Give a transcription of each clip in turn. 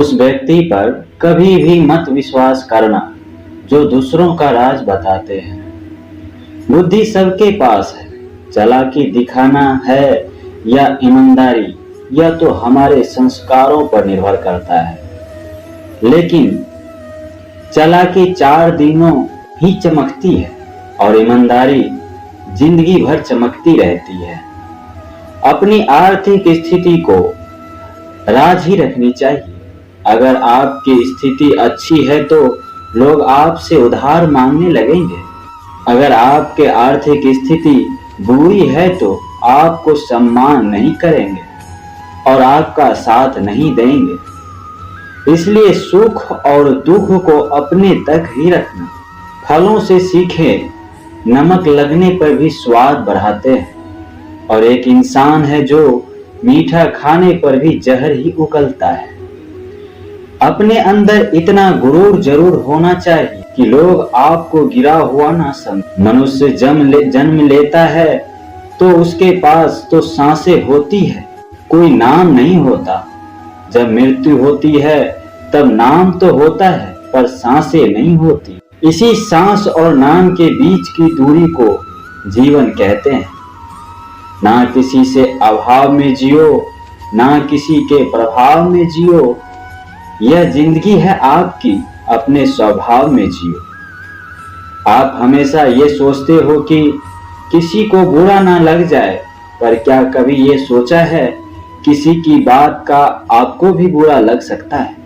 उस व्यक्ति पर कभी भी मत विश्वास करना जो दूसरों का राज बताते हैं। बुद्धि सबके पास है, चालाकी दिखाना है या ईमानदारी, यह तो हमारे संस्कारों पर निर्भर करता है। लेकिन चालाकी 4 दिनों ही चमकती है और ईमानदारी जिंदगी भर चमकती रहती है। अपनी आर्थिक स्थिति को राज ही रखनी चाहिए। अगर आपकी स्थिति अच्छी है तो लोग आपसे उधार मांगने लगेंगे। अगर आपके आर्थिक स्थिति बुरी है तो आपको सम्मान नहीं करेंगे और आपका साथ नहीं देंगे। इसलिए सुख और दुख को अपने तक ही रखना। फलों से सीखें, नमक लगने पर भी स्वाद बढ़ाते हैं, और एक इंसान है जो मीठा खाने पर भी जहर ही उगलता है। अपने अंदर इतना गुरूर जरूर होना चाहिए कि लोग आपको गिरा हुआ ना समझें। मनुष्य जन्म लेता है तो उसके पास तो सांसें होती है, कोई नाम नहीं होता। जब मृत्यु होती है तब नाम तो होता है पर सांसें नहीं होती। इसी सांस और नाम के बीच की दूरी को जीवन कहते हैं। ना किसी से अभाव में जियो, ना किसी के प्रभाव में जियो। यह जिंदगी है आपकी, अपने स्वभाव में जियो। आप हमेशा ये सोचते हो कि किसी को बुरा ना लग जाए, पर क्या कभी ये सोचा है किसी की बात का आपको भी बुरा लग सकता है।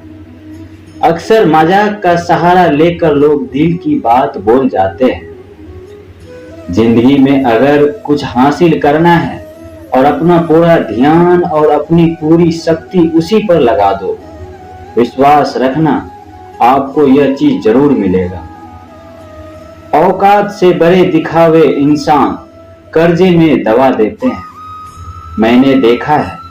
अक्सर मजाक का सहारा लेकर लोग दिल की बात बोल जाते हैं। जिंदगी में अगर कुछ हासिल करना है और अपना पूरा ध्यान और अपनी पूरी शक्ति उसी पर लगा दो, विश्वास रखना आपको यह चीज जरूर मिलेगा। औकात से बड़े दिखावे इंसान कर्जे में दबा देते हैं। मैंने देखा है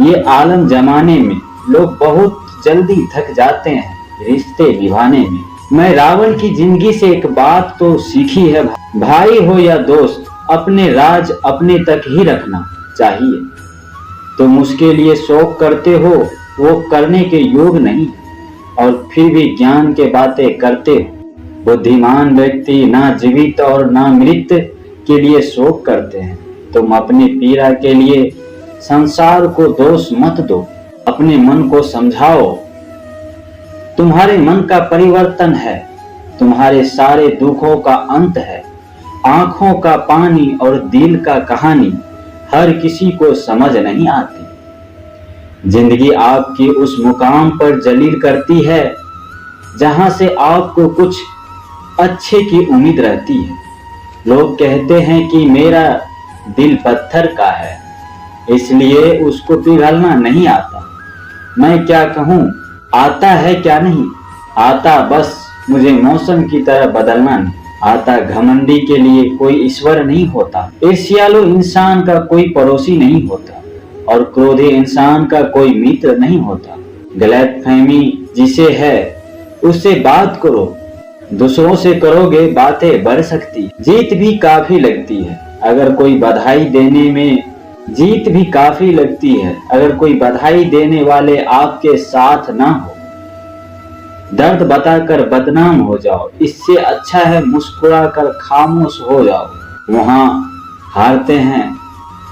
ये आलम जमाने में लोग बहुत जल्दी थक जाते हैं रिश्ते निभाने में। मैं रावण की जिंदगी से एक बात तो सीखी है, भाई हो या दोस्त, अपने राज अपने तक ही रखना चाहिए। तुम उसके लिए शौक करते हो, वो करने के योग नहीं, और फिर भी ज्ञान के बातें करते हो। बुद्धिमान व्यक्ति ना जीवित और ना मृत के लिए शोक करते हैं। तुम अपनी पीड़ा के लिए संसार को दोष मत दो, अपने मन को समझाओ। तुम्हारे मन का परिवर्तन है, तुम्हारे सारे दुखों का अंत है। आंखों का पानी और दिल का कहानी हर किसी को समझ नहीं आती। जिंदगी आपकी उस मुकाम पर जलील करती है जहां से आपको कुछ अच्छे की उम्मीद रहती है। लोग कहते हैं कि मेरा दिल पत्थर का है, इसलिए उसको पिघलना नहीं आता। मैं क्या कहूँ, आता है क्या नहीं आता, बस मुझे मौसम की तरह बदलना नहीं आता। घमंडी के लिए कोई ईश्वर नहीं होता, ईर्ष्यालु इंसान का कोई पड़ोसी नहीं होता, और क्रोधी इंसान का कोई मित्र नहीं होता। गलतफहमी जिसे है उससे बात करो, दूसरों से करोगे बातें बढ़ सकती, जीत भी काफी लगती है। अगर कोई बधाई देने में जीत भी काफी लगती है अगर कोई बधाई देने वाले आपके साथ ना हो। दर्द बताकर बदनाम हो जाओ, इससे अच्छा है मुस्कुरा कर खामोश हो जाओ। वहां हारते हैं,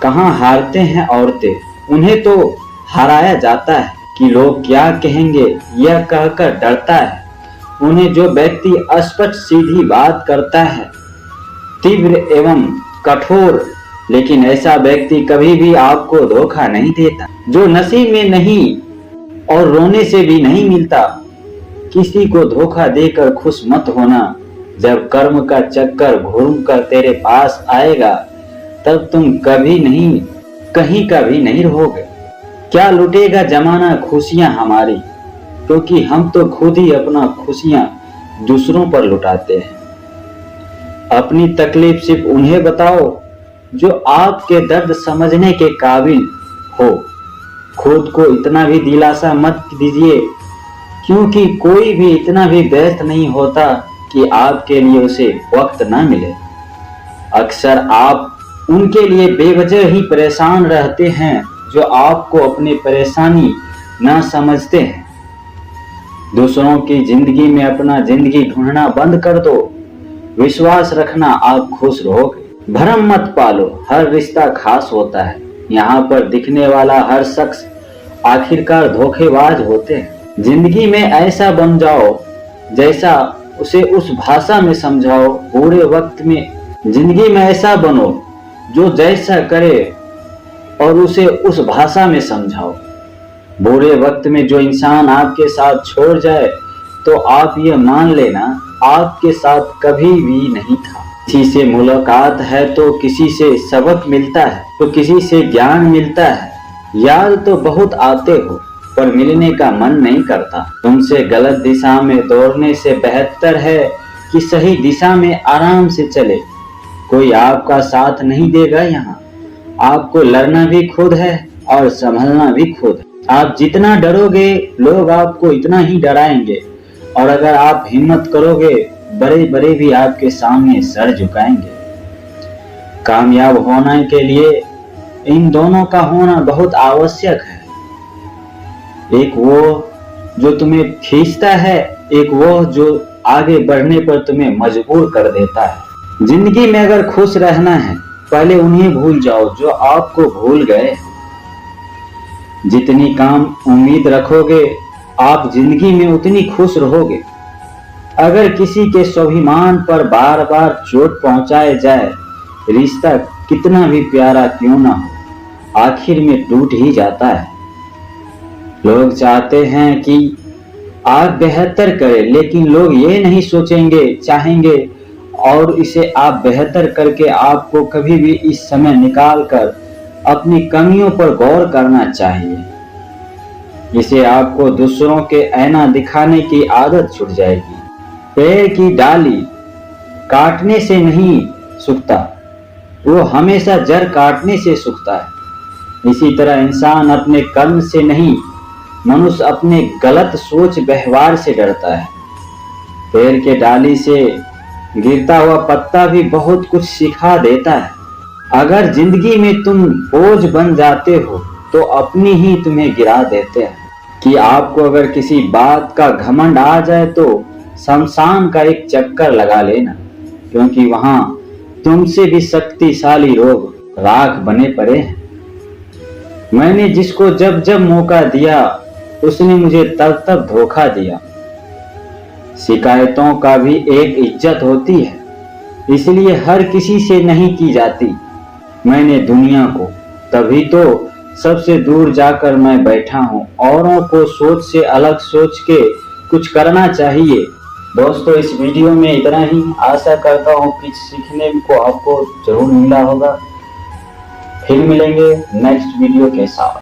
कहाँ हारते हैं औरतें, उन्हें तो हराया जाता है कि लोग क्या कहेंगे यह कहकर डरता है। उन्हें जो व्यक्ति स्पष्ट सीधी बात करता है, तीव्र एवं कठोर, लेकिन ऐसा व्यक्ति कभी भी आपको धोखा नहीं देता। जो नसीब में नहीं और रोने से भी नहीं मिलता। किसी को धोखा देकर खुश मत होना। जब कर्म का चक्कर घूम कर तेरे पास आएगा तब तुम कभी नहीं, कहीं का भी नहीं रहोगे। क्या लुटेगा जमाना खुशियां हमारी, क्योंकि हम तो खुद ही अपना खुशियां दूसरों पर लुटाते हैं। अपनी तकलीफ सिर्फ उन्हें बताओ जो आपके दर्द समझने के काबिल हो। खुद को इतना भी दिलासा मत दीजिए, क्योंकि कोई भी इतना भी व्यस्त नहीं होता कि आपके लिए उसे वक्त ना मिले। अक्सर आप उनके लिए बेवजह ही परेशान रहते हैं जो आपको अपनी परेशानी ना समझते हैं। दूसरों की जिंदगी में अपना जिंदगी ढूंढना बंद कर दो। विश्वास रखना, आप खुश रहोगे। भरम मत पालो, हर रिश्ता खास होता है। यहाँ पर दिखने वाला हर शख्स आखिरकार धोखेबाज होते हैं। जिंदगी में ऐसा बन जाओ जैसा उसे उस भाषा में समझाओ। बुरे वक्त में जिंदगी में ऐसा बनो जो जैसा करे और उसे उस भाषा में समझाओ। बुरे वक्त में जो इंसान आपके साथ छोड़ जाए तो आप ये मान लेना आपके साथ कभी भी नहीं था। किसी से मुलाकात है तो किसी से सबक मिलता है, तो किसी से ज्ञान मिलता है। याद तो बहुत आते हो पर मिलने का मन नहीं करता। तुमसे गलत दिशा में दौड़ने से बेहतर है कि सही दिशा में आराम से चले। कोई आपका साथ नहीं देगा यहाँ। आपको लड़ना भी खुद है और संभलना भी खुद है। आप जितना डरोगे लोग आपको इतना ही डराएंगे, और अगर आप हिम्मत करोगे बड़े बड़े भी आपके सामने सर झुकाएंगे। कामयाब होने के लिए इन दोनों का होना बहुत आवश्यक है। एक वो जो तुम्हें खींचता है, एक वो जो आगे बढ़ने पर तुम्हें मजबूर कर देता है। जिंदगी में अगर खुश रहना है पहले उन्हें भूल जाओ जो आपको भूल गए। जितनी काम उम्मीद रखोगे आप जिंदगी में उतनी खुश रहोगे। अगर किसी के स्वाभिमान पर बार बार चोट पहुंचाए जाए, रिश्ता कितना भी प्यारा क्यों ना हो आखिर में टूट ही जाता है। लोग चाहते हैं कि आप बेहतर करें, लेकिन लोग ये नहीं सोचेंगे चाहेंगे और इसे आप बेहतर करके आपको कभी भी इस समय निकाल कर अपनी कमियों पर गौर करना चाहिए। इसे आपको दूसरों के ऐना दिखाने की आदत छूट जाएगी। पेड़ की डाली काटने से नहीं सूखता, वो हमेशा जड़ काटने से सूखता है। इसी तरह इंसान अपने कर्म से नहीं, मनुष्य अपने गलत सोच व्यवहार से डरता है। पेड़ के डाली से गिरता हुआ पत्ता भी बहुत कुछ सिखा देता है। अगर जिंदगी में तुम बोझ बन जाते हो तो अपनी ही तुम्हें गिरा देते हैं। कि आपको अगर किसी बात का घमंड आ जाए तो शमशान का एक चक्कर लगा लेना, क्योंकि वहां तुमसे भी शक्तिशाली रोग राख बने पड़े हैं। मैंने जिसको जब जब मौका दिया उसने मुझे तब तब धोखा दिया। शिकायतों का भी एक इज्जत होती है, इसलिए हर किसी से नहीं की जाती। मैंने दुनिया को तभी तो सबसे दूर जाकर मैं बैठा हूँ। औरों को सोच से अलग सोच के कुछ करना चाहिए। दोस्तों इस वीडियो में इतना ही। आशा करता हूँ कि सीखने को आपको जरूर मिला होगा। फिर मिलेंगे नेक्स्ट वीडियो के साथ।